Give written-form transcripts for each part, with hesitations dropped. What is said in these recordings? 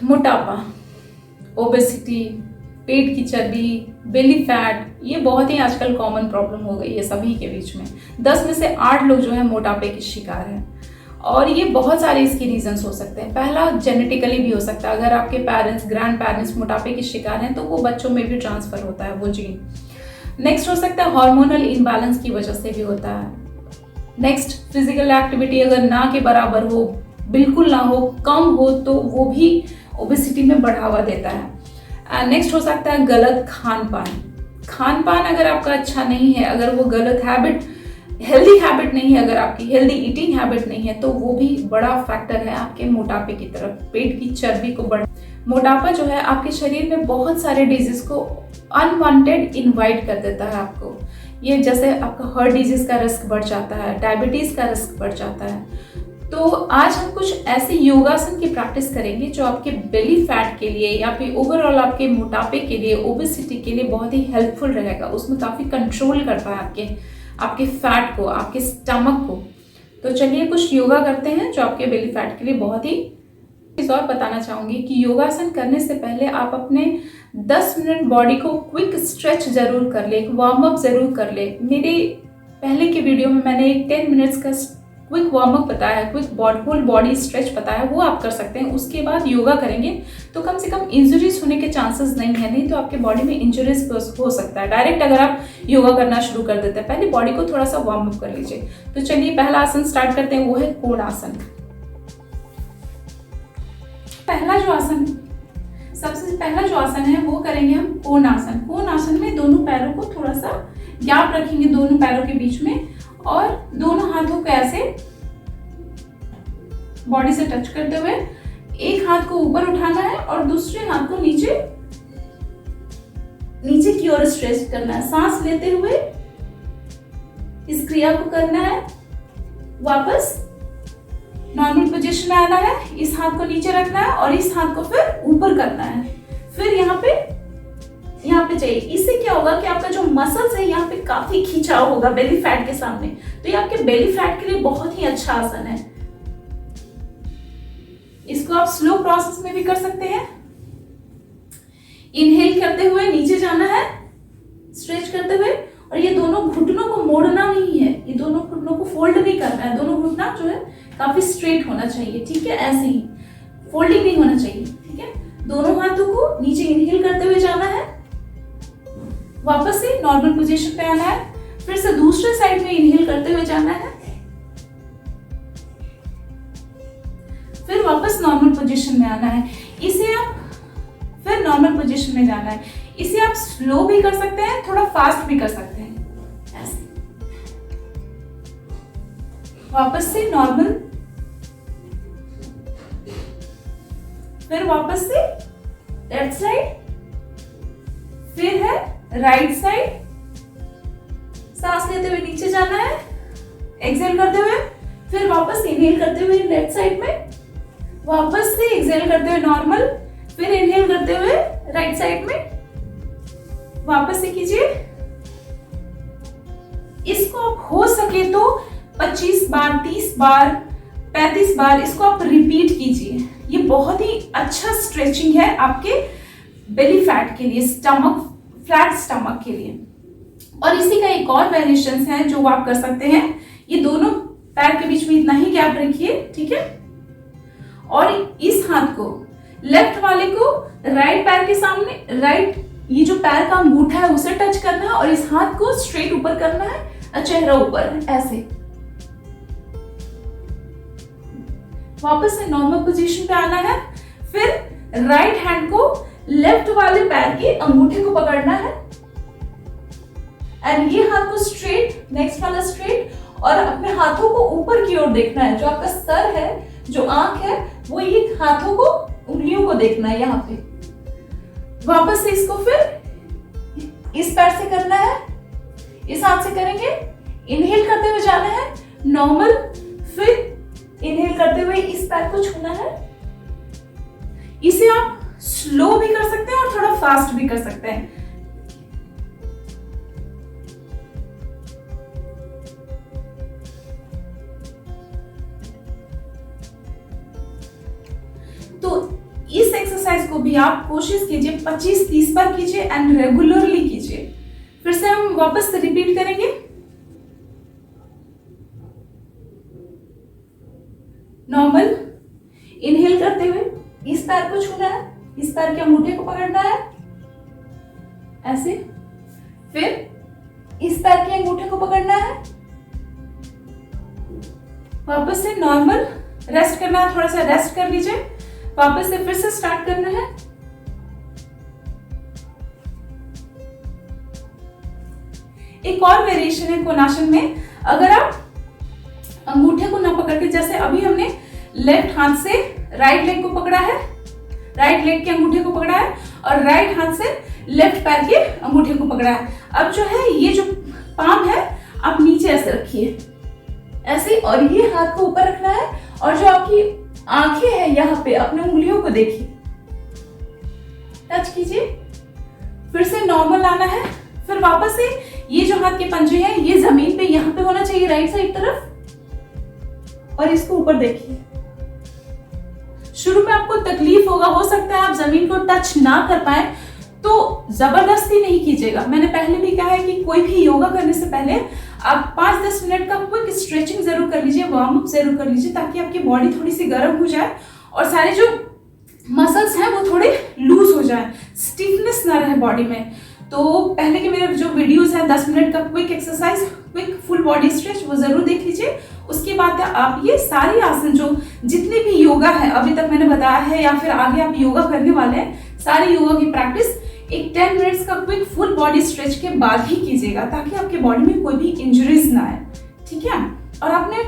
मोटापा, ओबेसिटी, पेट की चर्बी, बेली फैट, ये बहुत ही आजकल कॉमन प्रॉब्लम हो गई है सभी के बीच में। 10 में से 8 लोग जो है मोटापे के शिकार हैं। और ये बहुत सारे इसके रीजंस हो सकते हैं। पहला, जेनेटिकली भी हो सकता है। अगर आपके पेरेंट्स, ग्रैंड पेरेंट्स मोटापे के शिकार हैं तो वो बच्चों में भी ट्रांसफर होता है वो जीन। नेक्स्ट हो सकता है हार्मोनल इम्बैलेंस की वजह से भी होता है। नेक्स्ट, फिजिकल एक्टिविटी अगर ना के बराबर हो, बिल्कुल ना हो, कम हो, तो वो भी ओबेसिटी में बढ़ावा देता है। नेक्स्ट हो सकता है गलत खान पान। खान पान अगर आपका अच्छा नहीं है, अगर वो गलत हैबिट, हेल्दी हैबिट नहीं है, अगर आपकी हेल्दी ईटिंग हैबिट नहीं है, तो वो भी बड़ा फैक्टर है आपके मोटापे की तरफ, पेट की चर्बी को बढ़। मोटापा जो है आपके शरीर में बहुत सारे डिजीज को अनवांटेड इनवाइट कर देता है आपको। ये जैसे आपका हार्ट डिजीज का रिस्क बढ़ जाता है, डायबिटीज का रिस्क बढ़ जाता है। तो आज हम कुछ ऐसे योगासन की प्रैक्टिस करेंगे जो आपके बेली फैट के लिए या फिर ओवरऑल आपके मोटापे के लिए, ओबेसिटी के लिए बहुत ही हेल्पफुल रहेगा। उसमें काफी कंट्रोल करता है आपके फैट को, आपके स्टमक को। तो चलिए कुछ योगा करते हैं जो आपके बेली फैट के लिए बहुत ही। इस और बताना चाहूंगी कि योगासन करने से पहले आप अपने 10 मिनट बॉडी को क्विक स्ट्रेच जरूर कर ले, वार्म अप जरूर कर ले। मेरे पहले के वीडियो में मैंने एक 10 मिनट्स का क्विक वार्म अप बताया है, क्विक होल बॉडी स्ट्रेच बताया है, वो आप कर सकते हैं। उसके बाद योगा करेंगे तो कम से कम इंजरीज होने के चांसेस नहीं है। नहीं तो आपके बॉडी में इंजरीज हो सकता है डायरेक्ट अगर आप योगा करना शुरू कर देते हैं। पहले बॉडी को थोड़ा सा वार्म अप कर लीजिए। तो चलिए पहला आसन स्टार्ट करते हैं, वो है कोण आसन। सबसे पहला जो आसन है वो करेंगे हम कोण आसन। कोण आसन में दोनों पैरों को थोड़ा सा गैप रखेंगे दोनों पैरों के बीच में, और दोनों हाथों को ऐसे बॉडी से टच करते हुए एक हाथ को ऊपर उठाना है और दूसरे हाथ को नीचे की ओर स्ट्रेच करना है। सांस लेते हुए इस क्रिया को करना है। वापस नॉर्मल पोजीशन में आना है, इस हाथ को नीचे रखना है और इस हाथ को फिर ऊपर करना है। फिर यहाँ पे चाहिए। इससे क्या होगा कि आपका जो मसल्स है यहाँ पे काफी खिंचाव होगा बेली फैट के सामने। तो ये आपके बेली फैट के लिए बहुत ही अच्छा आसन है। इसको आप स्लो प्रोसेस में भी कर सकते हैं। इनहेल करते हुए नीचे जाना है, स्ट्रेच करते हुए, और ये दोनों घुटनों को मोड़ना नहीं है, ये दोनों घुटनों को फोल्ड नहीं करना है। दोनों घुटना जो है काफी स्ट्रेट होना चाहिए, ठीक है, ऐसे ही फोल्डिंग नहीं होना चाहिए, ठीक है। दोनों हाथों को नीचे इनहेल करते हुए जाना है, वापस से नॉर्मल पोजीशन पे आना है, फिर से दूसरे साइड में इनहेल करते हुए जाना है, फिर वापस नॉर्मल पोजीशन में आना है। इसे आप फिर नॉर्मल पोजीशन में जाना है। इसे आप स्लो भी कर सकते हैं, थोड़ा फास्ट भी कर सकते हैं, ऐसे। वापस से नॉर्मल, फिर वापस से लेफ्ट साइड, फिर है राइट साइड। सांस लेते हुए नीचे जाना है, एक्सहेल करते हुए, फिर वापस इनहेल करते हुए लेफ्ट साइड में, वापस से एक्सहेल करते हुए नॉर्मल, फिर इनहेल करते हुए राइट साइड में, वापस से कीजिए। इसको आप हो सके तो 25 बार, 30 बार, 35 बार इसको आप रिपीट कीजिए। ये बहुत ही अच्छा स्ट्रेचिंग है आपके बेली फैट के लिए, फ्लैट स्टमक के लिए। और इसी का एक और वेरिएशन है जो आप कर सकते हैं। ये दोनों पैर के बीच में इतना ही गैप रखिए, ठीक है, और इस हाथ को, लेफ्ट वाले को राइट पैर के सामने, राइट ये जो पैर का अंगूठा है उसे टच करना है, और इस हाथ को स्ट्रेट ऊपर करना है, चेहरा ऊपर, ऐसे। वापस से नॉर्मल पोजीशन पे आना है, फिर राइट हैंड को लेफ्ट वाले पैर के अंगूठे को पकड़ना है, एंड ये हाथ को स्ट्रेट, नेक्स्ट वाला स्ट्रेट, और अपने हाथों को ऊपर की ओर देखना है। जो आपका सर है, जो आंख है, वो ये हाथों को, उंगलियों को देखना है यहाँ पे। वापस से इसको फिर इस पैर से करना है, इस हाथ से करेंगे, इनहेल करते हुए जाना है नॉर्मल, फिर इनहेल करते हुए इस पैर को छूना है। इसे आप स्लो भी कर सकते हैं और थोड़ा फास्ट भी कर सकते हैं। तो इस एक्सरसाइज को भी आप कोशिश कीजिए 25-30 बार कीजिए एंड रेगुलरली कीजिए। फिर से हम वापस से रिपीट करेंगे। नॉर्मल इनहेल करते हुए इस पैर को छूना है, इस पैर के अंगूठे को पकड़ना है ऐसे, फिर इस पैर के अंगूठे को पकड़ना है, वापस से नॉर्मल रेस्ट करना है, थोड़ा सा रेस्ट कर लीजिए, वापस से फिर से स्टार्ट करना है। एक और वेरिएशन है कोणासन में, अगर आप अंगूठे को ना पकड़ के, जैसे अभी हमने लेफ्ट हाथ से राइट लेग को पकड़ा है, राइट लेग के अंगूठे को पकड़ा है और राइट हाथ से लेफ्ट पैर के अंगूठे को पकड़ा है। अब जो है ये जो पाम है आप नीचे ऐसे रखिए ऐसे, और ये हाथ को ऊपर रखना है और जो आपकी आंखें हैं यहाँ पे अपने उंगलियों को देखिए, टच कीजिए, फिर से नॉर्मल आना है, फिर वापस से ये जो हाथ के पंजे हैं ये जमीन पे यहाँ पे होना चाहिए राइट साइड तरफ, और इसको ऊपर देखिए। शुरू में आपको तकलीफ होगा, हो सकता है आप जमीन को टच ना कर पाए, तो जबरदस्ती नहीं कीजिएगा। मैंने पहले भी कहा है कि कोई भी योगा करने से पहले आप 5-10 मिनट का क्विक स्ट्रेचिंग जरूर कर लीजिए, वार्म अप जरूर कर लीजिए, ताकि आपकी बॉडी थोड़ी सी गर्म हो जाए और सारे जो मसल्स हैं वो थोड़े लूज हो जाए, स्टिफनेस ना रहे बॉडी में। तो पहले के मेरे जो वीडियोस हैं 10 मिनट का quick exercise, quick full body stretch, वो जरूर देख लीजिए। उसके बाद आप ये सारी आसन जो जितने भी योगा है अभी तक मैंने बताया है या फिर आगे आप योगा करने वाले हैं, सारी योगा की प्रैक्टिस एक 10 मिनट्स का क्विक फुल बॉडी स्ट्रेच के बाद ही कीजिएगा, ताकि आपके बॉडी में कोई भी इंजरीज ना आए, ठीक है। और आपने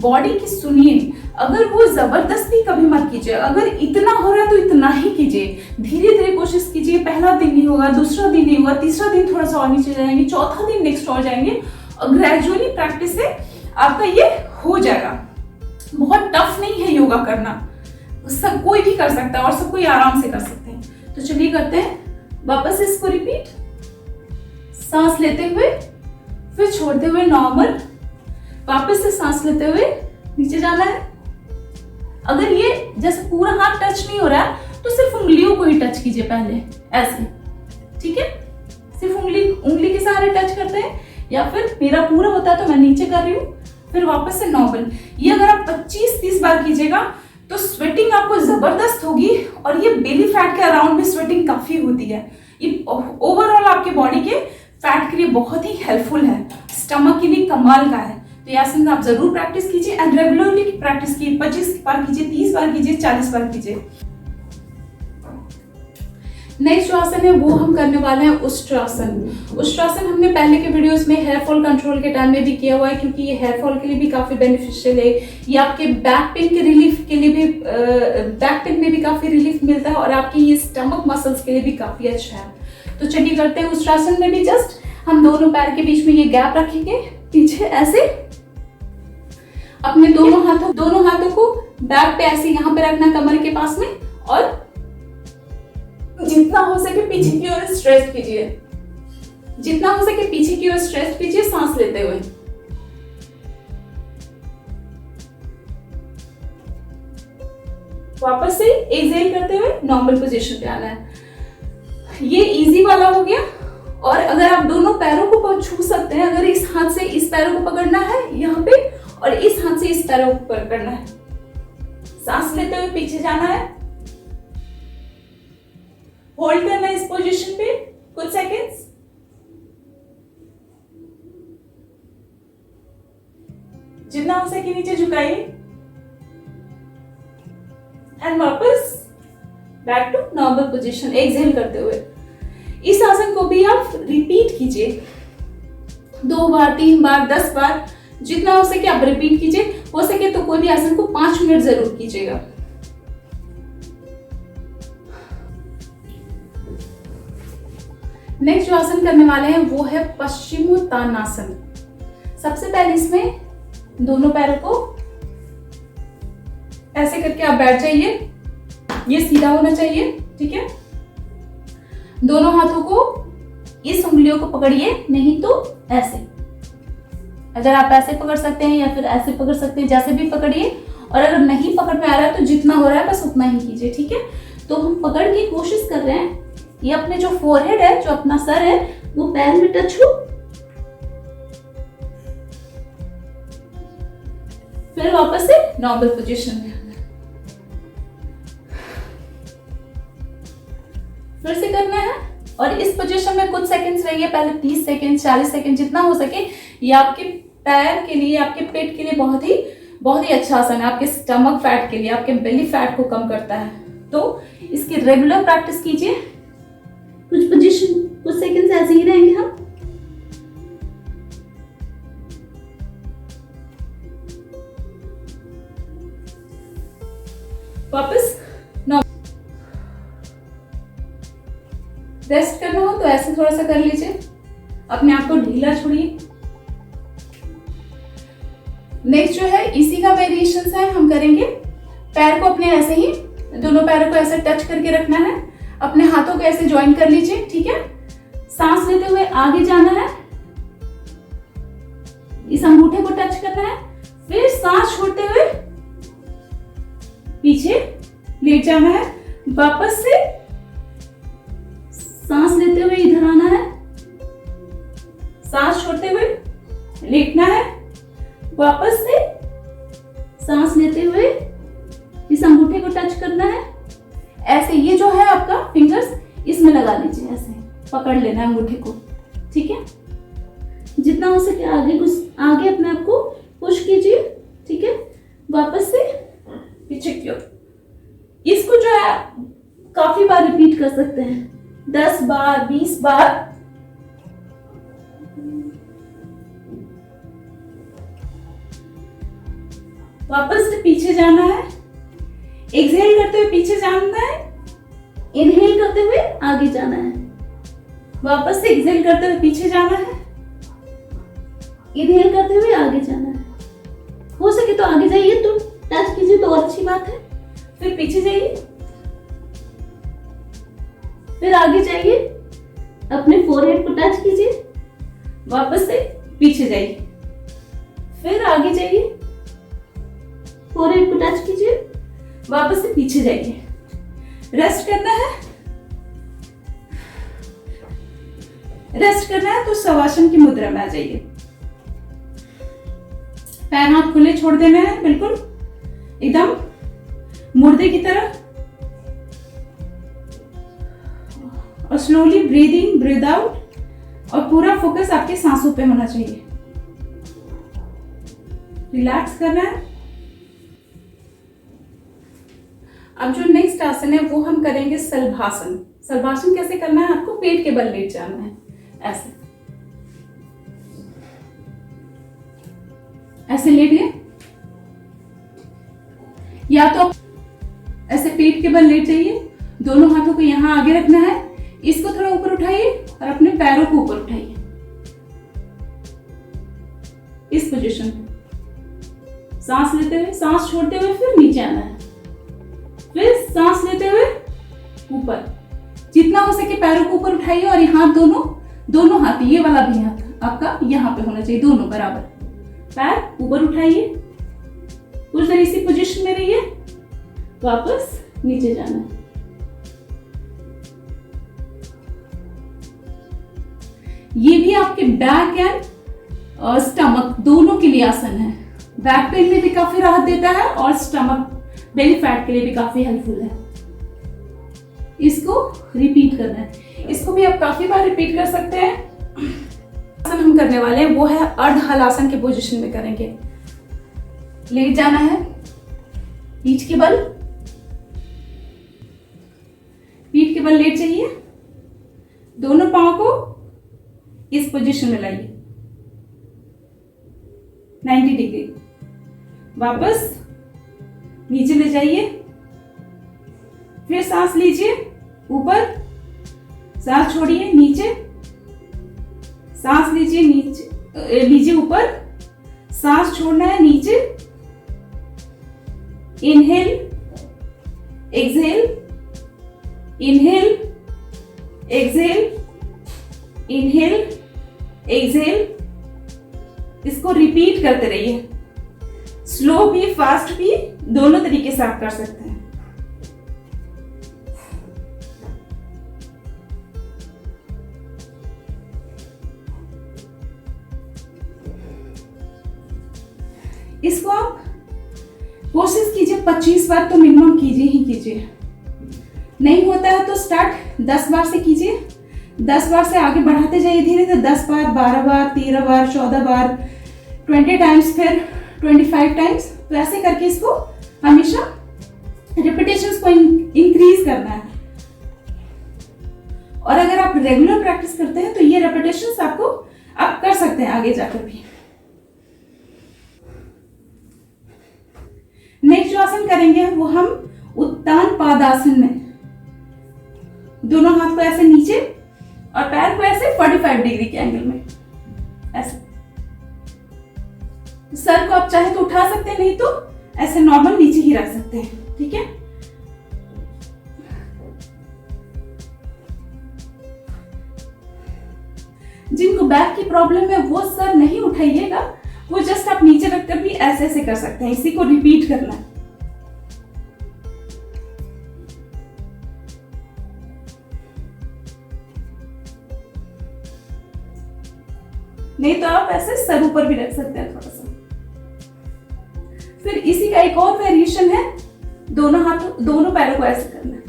बॉडी की सुनिए, अगर वो जबरदस्ती कभी मत कीजिए, अगर इतना हो रहा है तो इतना ही कीजिए, धीरे धीरे कोशिश कीजिए। पहला दिन नहीं होगा, दूसरा दिन नहीं होगा, तीसरा दिन थोड़ा सा और नीचे जाएंगे, चौथा दिन नेक्स्ट और जाएंगे, और ग्रेजुअली प्रैक्टिस से आपका ये हो जाएगा। बहुत टफ नहीं है योगा करना, सब कोई भी कर सकता है और सब कोई आराम से कर सकते हैं। तो चलिए करते हैं वापस इसको रिपीट, सांस लेते हुए फिर छोड़ते हुए नॉर्मल, वापस से सांस लेते हुए नीचे जाना है। अगर ये जैसे पूरा हाथ टच नहीं हो रहा है तो सिर्फ उंगलियों को ही टच कीजिए पहले ऐसे, ठीक है। सिर्फ उंगली के सहारे टच करते हैं, या फिर मेरा पूरा होता है तो मैं नीचे कर रही हूँ, फिर वापस से नॉर्मल। ये अगर आप 25-30 बार कीजिएगा तो स्वेटिंग आपको जबरदस्त होगी, और ये बेली फैट के अराउंड भी स्वेटिंग काफी होती है। ये ओवरऑल आपके बॉडी के फैट के लिए बहुत ही हेल्पफुल है, स्टमक के लिए कमाल का है। तो ये आसन आप जरूर प्रैक्टिस कीजिए एंड रेगुलरली प्रैक्टिस कीजिए, 25 बार कीजिए, 30 बार कीजिए, 40 बार कीजिए। नेक्स्ट जो आसन है वो हम करने वाले हैं उष्ट्रासन। उष्ट्रासन हमने पहले के वीडियोस में हेयर फॉल कंट्रोल के टाइम में भी किया हुआ है, क्योंकि ये हेयर फॉल के लिए भी काफी बेनिफिशियल है। ये आपके बैक पेन के रिलीफ के लिए भी, बैक पेन में भी काफी रिलीफ मिलता है, और आपकी ये स्टमक मसल्स के लिए भी काफी अच्छा है। तो चलिए करते हैं। उष्ट्रासन में भी जस्ट हम दोनों पैर के बीच में ये गैप रखेंगे, पीछे ऐसे अपने दोनों हाथों को बैक पे ऐसे यहाँ पे रखना कमर के पास में, और जितना हो सके पीछे की ओर स्ट्रेच कीजिए, जितना हो सके पीछे की ओर स्ट्रेच कीजिए सांस लेते हुए। वापस से एक्सहेल करते हुए नॉर्मल पोजीशन पे आना है। ये इजी वाला हो गया। और अगर आप दोनों पैरों को छू सकते हैं, अगर इस हाथ से इस पैरों को पकड़ना है यहाँ पे, और इस हाथ से इस पैरों को पकड़ना है, सांस लेते हुए पीछे जाना है, होल्ड करना है इस पोजीशन पे कुछ सेकेंड्स, जितना हो सके नीचे झुकाइए, एंड वापस back to normal position exhale करते हुए। इस आसन को भी आप रिपीट कीजिए 2 बार, 3 बार, 10 बार, जितना हो सके आप रिपीट कीजिए। हो सके तो कोई भी आसन को 5 मिनट जरूर कीजिएगा। नेक्स्ट जो आसन करने वाले हैं वो है पश्चिमोत्तानासन। सबसे पहले इसमें दोनों पैरों को ऐसे करके आप बैठ जाइए, ये सीधा होना चाहिए, ठीक है। दोनों हाथों को इस उंगलियों को पकड़िए, नहीं तो ऐसे, अगर आप ऐसे पकड़ सकते हैं या फिर ऐसे पकड़ सकते हैं, जैसे भी पकड़िए। और अगर नहीं पकड़ में आ रहा है तो जितना हो रहा है बस उतना ही कीजिए, ठीक है। तो हम पकड़ के कोशिश कर रहे हैं ये अपने जो फोरहेड है, जो अपना सर है, वो पैर में टच हो। फिर वापस से नॉर्मल पोजीशन में फिर से करना है और इस पोजीशन में कुछ सेकंड्स रहिए, पहले 30 सेकंड 40 सेकंड जितना हो सके। ये आपके पैर के लिए, आपके पेट के लिए बहुत ही अच्छा आसन है। आपके स्टमक फैट के लिए, आपके बेली फैट को कम करता है। तो इसकी रेगुलर प्रैक्टिस कीजिए। कुछ पोजीशन, कुछ सेकंड्स ऐसे ही रहेंगे हम। वापस रेस्ट करना हो तो ऐसे थोड़ा सा कर लीजिए, अपने आप को ढीला छोड़िए। नेक्स्ट जो है इसी का वेरिएशन है, हम करेंगे पैर को अपने ऐसे ही, दोनों पैरों को ऐसे टच करके रखना है, अपने हाथों को ऐसे ज्वाइन कर लीजिए, ठीक है। सांस लेते हुए आगे जाना है, इस अंगूठे को टच करना है, फिर सांस छोड़ते हुए पीछे लेट जाना है, वापस से सांस लेते हुए इधर आना है, सांस छोड़ते हुए लेटना है, वापस से सांस लेते हुए इस अंगूठे को टच करना है। ऐसे ये जो है आपका फिंगर्स, इसमें लगा लीजिए, ऐसे पकड़ लेना है अंगूठे को, ठीक है। जितना हो सके आगे अपने आप को पुश कीजिए, ठीक है। वापस से पीछे की ओर। इसको जो है काफी बार रिपीट कर सकते हैं, 10 बार 20 बार। वापस से पीछे जाना है, एक्सहेल करते हुए पीछे जाना है, इनहेल करते हुए आगे जाना है, वापस से एक्सहेल करते हुए पीछे जाना है, इनहेल करते हुए आगे जाना है। हो सके तो आगे जाइए, तो टच कीजिए तो और अच्छी बात है। फिर पीछे जाइए, फिर आगे जाइए, अपने फोरहेड को टच कीजिए, वापस से पीछे जाइए, फिर आगे जाइए, फोरहेड को टच कीजिए, वापस से पीछे जाइए। रेस्ट करना है, रेस्ट करना है तो शवासन की मुद्रा में आ जाइए। पैर हाथ खुले छोड़ देना है, बिल्कुल एकदम मुर्दे की तरह, और slowly breathe in breathe out, और पूरा फोकस आपके सांसों पे होना चाहिए। रिलैक्स करना है। अब जो नेक्स्ट आसन है वो हम करेंगे सलभासन। सलभासन कैसे करना है, आपको पेट के बल लेट जाना है, ऐसे ऐसे लेट गए, या तो ऐसे पेट के बल लेट जाइए, दोनों हाथों को यहां आगे रखना है, इसको थोड़ा ऊपर उठाइए और अपने पैरों को ऊपर उठाइए, इस पोजीशन में। सांस लेते हुए, सांस छोड़ते हुए फिर नीचे आना है, फिर सांस लेते हुए ऊपर। जितना हो सके पैरों को ऊपर उठाइए, और यहाँ दोनों हाथ, ये वाला भी हाथ आपका यहाँ पे होना चाहिए, दोनों बराबर। पैर ऊपर उठाइए, कुछ देर इसी पोजीशन में रहिए, वापस नीचे जाना है। ये भी आपके बैक एंड स्टमक दोनों के लिए आसन है। बैक पेन में भी काफी राहत देता है और स्टमक बेली फैट के लिए भी काफी हेल्पफुल है। इसको रिपीट करना है, इसको भी आप काफी बार रिपीट कर सकते हैं। आसन हम करने वाले हैं वो है अर्ध हलासन के पोजीशन में करेंगे। लेट जाना है, पीठ के बल, पीठ के बल लेट जाइए, दोनों पांव को इस पोजीशन में लाइए 90 डिग्री, वापस नीचे ले जाइए, फिर सांस लीजिए ऊपर, सांस छोड़िए नीचे, सांस लीजिए नीचे, लीजिए ऊपर, सांस छोड़ना है नीचे, inhale exhale, inhale exhale, inhale exhale. इसको रिपीट करते रहिए, स्लो भी फास्ट भी दोनों तरीके से आप कर सकते हैं। इसको आप कोशिश कीजिए 25 बार तो मिनिमम कीजिए ही कीजिए। नहीं होता है तो स्टार्ट 10 बार से कीजिए, 10 बार से आगे बढ़ाते जाइए धीरे धीरे, 10 बार, 12 बार, 13 बार, 14 बार, 20 टाइम्स, फिर 25 टाइम्स। तो ऐसे करके इसको हमेशा रिपीटेशंस को इंक्रीज करना है। और अगर आप रेगुलर प्रैक्टिस करते हैं तो ये रिपीटेशंस आपको आप कर सकते हैं आगे जाकर भी। नेक्स्ट जो आसन करेंगे वो हम उत्तान पादासन में, दोनों हाथ को ऐसे नीचे और पैर को ऐसे 45 डिग्री के एंगल में ऐसे। सर को आप चाहे तो उठा सकते हैं, नहीं तो ऐसे नॉर्मल नीचे ही रख सकते हैं। ठीक है, जिनको बैक की प्रॉब्लम है वो सर नहीं उठाइएगा, वो जस्ट आप नीचे रखकर भी ऐसे ऐसे कर सकते हैं। इसी को रिपीट करना है। नहीं तो आप ऐसे सर ऊपर भी रख सकते हैं थोड़ा सा। फिर इसी का एक और वेरिएशन है, दोनों पैरों को ऐसे करना है।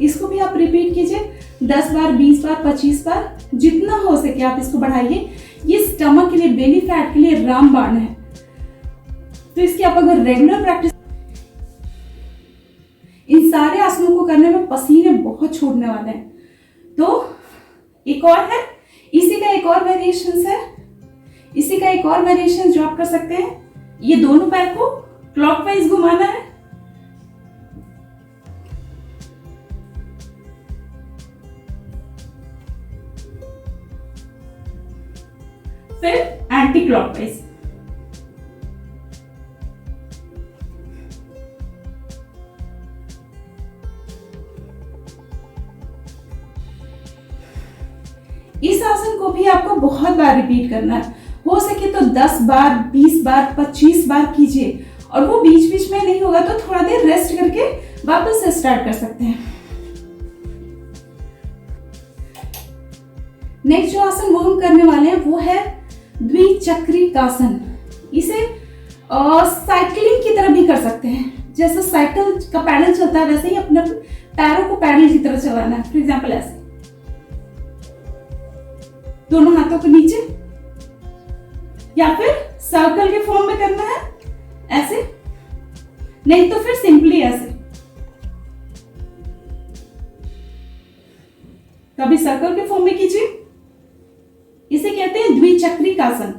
इसको भी आप रिपीट कीजिए 10 बार, 20 बार, 25 बार, जितना हो सके आप इसको बढ़ाइए। ये स्टमक के लिए, बेली फैट के लिए रामबाण है। तो इसकी आप अगर रेगुलर प्रैक्टिस, इन सारे आसनों को करने में पसीने बहुत छूटने वाले हैं। तो एक और है, इसी का एक और वेरिएशन है, इसी का एक और वेरिएशन जो आप कर सकते हैं, ये दोनों पैर को क्लॉकवाइज घुमाना है। फिर एंटी क्लॉकवाइज। इस आसन को भी आपको बहुत बार रिपीट करना है। हो सके तो 10 बार, 20 बार, 25 बार कीजिए। और वो बीच बीच में नहीं होगा तो थोड़ा देर रेस्ट करके वापस से स्टार्ट कर सकते हैं। नेक्स्ट जो आसन वो हम करने वाले हैं वो है द्विचक्रिकासन। इसे साइकिलिंग की तरह भी कर सकते हैं। जैसे साइकिल का पैडल चलता है वैसे ही अपने पैरों को पैडल की तरह चलाना है। फॉर एग्जाम्पल ऐसे, दोनों हाथों को नीचे, या फिर सर्कल के फॉर्म में करना है ऐसे, नहीं तो फिर सिंपली ऐसे। कभी सर्कल के फॉर्म में कीजिए, इसे कहते हैं द्विचक्रिकासन।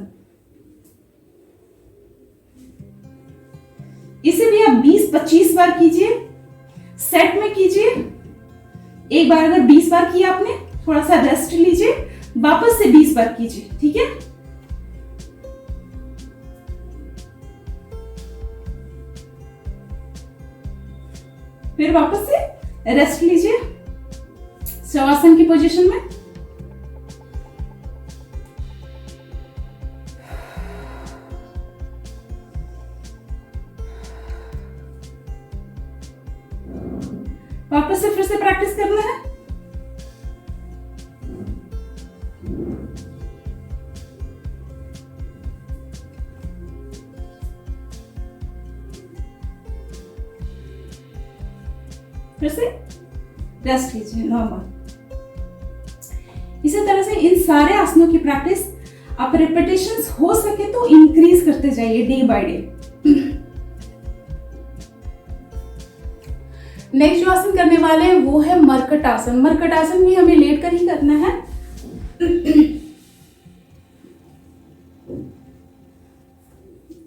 इसे भी आप 20-25 बार कीजिए, सेट में कीजिए। एक बार अगर 20 बार किया आपने, थोड़ा सा रेस्ट लीजिए, वापस से 20 बार कीजिए। ठीक है, फिर वापस से रेस्ट लीजिए शवासन की पोजीशन में। वापस से फिर से प्रैक्टिस करना है। फिर से रेस्ट कीजिए नॉर्मल। इसी तरह से इन सारे आसनों की प्रैक्टिस आप रिपीटेशंस हो सके तो इंक्रीज करते जाइए डे बाय डे। नेक्स्ट जो आसन करने वाले हैं वो है मरकट आसन। मरकट आसन भी हमें लेट कर ही करना है।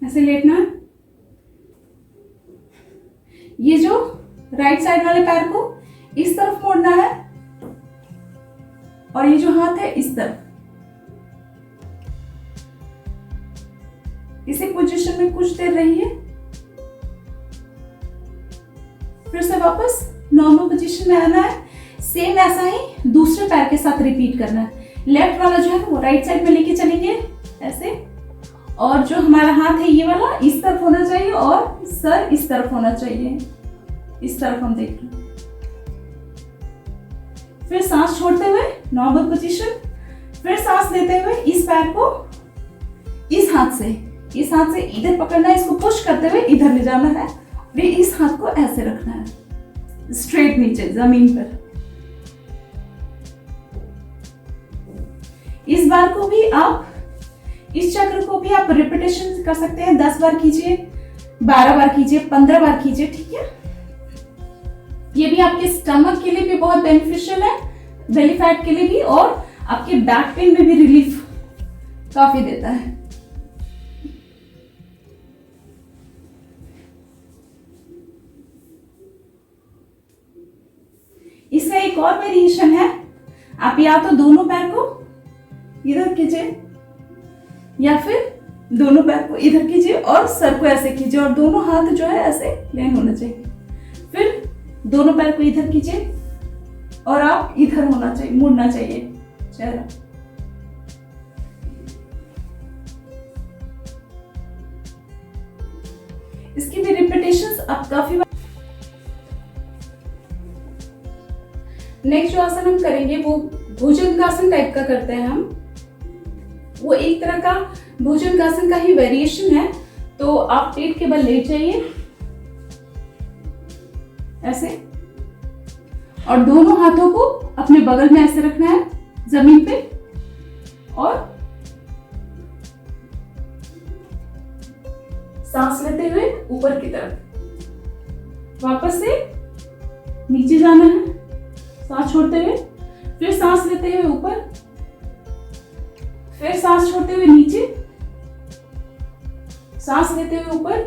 ऐसे लेटना है। ये जो राइट साइड वाले पैर को इस तरफ मोड़ना है और ये जो हाथ है इस तरफ। इसी पोजीशन में कुछ देर रहिए, फिर से वापस नॉर्मल पोजीशन में आना है। सेम ऐसा ही दूसरे पैर के साथ रिपीट करना है। लेफ्ट वाला जो है वो राइट साइड में लेके चलेंगे ऐसे, और जो हमारा हाथ है ये वाला इस तरफ होना चाहिए और सर इस तरफ होना चाहिए। इस तरफ हम देख रहे हैं। फिर सांस छोड़ते हुए नॉर्मल पोजीशन, फिर सांस लेते हुए इस पैर को इस हाथ से इधर पकड़ना है, इसको पुश करते हुए इधर ले जाना है, फिर इस हाथ को ऐसे रखना है स्ट्रेट नीचे जमीन पर। इस बार को भी आप, इस चक्र को भी आप रिपीटेशन कर सकते हैं। 10 बार कीजिए, 12 बार कीजिए, 15 बार कीजिए, ठीक है। ये भी आपके स्टमक के लिए भी बहुत बेनिफिशियल है, बेली फैट के लिए भी, और आपके बैक पेन में भी रिलीफ काफी देता है। इसका एक और वेरिएशन है, आप या तो दोनों पैर को इधर कीजिए या फिर दोनों पैर को इधर कीजिए और सर को ऐसे कीजिए, और दोनों हाथ जो है ऐसे प्लेन होना चाहिए। फिर दोनों पैर को इधर कीजिए और आप इधर होना चाहिए, मुड़ना चाहिए चेहरा। इसकी भी रिपीटेशंस आप काफी बार। नेक्स्ट जो आसन हम करेंगे वो भुजंगासन टाइप का करते हैं हम। वो एक तरह का भुजंगासन का ही वेरिएशन है। तो आप पेट के बल लेट जाइए ऐसे, और दोनों हाथों को अपने बगल में ऐसे रखना है जमीन पे, और सांस लेते हुए ऊपर की तरफ वापस से नीचे जाना है, सांस छोड़ते हुए, फिर सांस लेते हुए ऊपर, फिर सांस छोड़ते हुए नीचे, सांस लेते हुए ऊपर,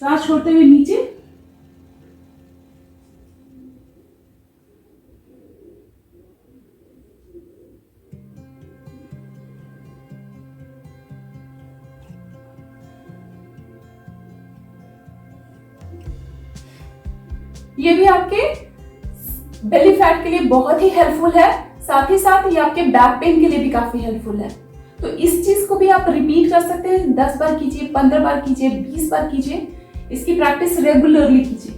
सांस छोड़ते हुए नीचे। ये भी आपके बेली फैट के लिए बहुत ही हेल्पफुल है, साथ ही साथ ये आपके बैक पेन के लिए भी काफी हेल्पफुल है। तो इस चीज को भी आप रिपीट कर सकते हैं। 10 बार कीजिए, 15 बार कीजिए, 20 बार कीजिए। इसकी प्रैक्टिस रेगुलरली कीजिए।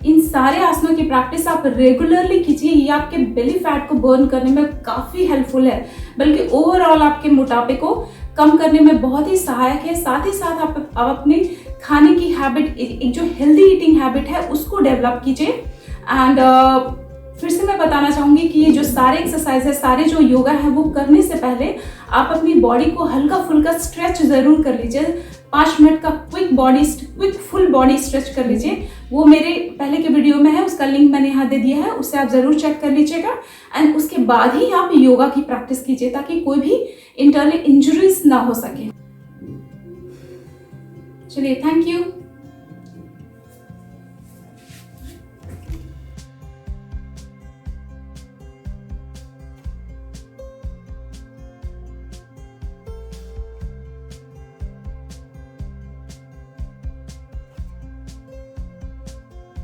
इन सारे आसनों की प्रैक्टिस आप रेगुलरली कीजिए। ये आपके बेली फैट को बर्न करने में काफी हेल्पफुल है, बल्कि ओवरऑल आपके मोटापे को कम करने में बहुत ही सहायक है। साथ ही साथ आप अपने खाने की हैबिट, एक जो हेल्दी ईटिंग हैबिट है उसको डेवलप कीजिए। एंड फिर से मैं बताना चाहूंगी कि ये जो सारे एक्सरसाइज है, सारे जो योगा है, वो करने से पहले आप अपनी बॉडी को हल्का फुल्का स्ट्रेच जरूर कर लीजिए। 5 मिनट का क्विक फुल बॉडी स्ट्रेच कर लीजिए। वो मेरे पहले के वीडियो में है, उसका लिंक मैंने यहाँ दे दिया है, उससे आप जरूर चेक कर लीजिएगा। एंड उसके बाद ही आप योगा की प्रैक्टिस कीजिए, ताकि कोई भी इंटरनल इंजरीज ना हो सके। चलिए, थैंक यू।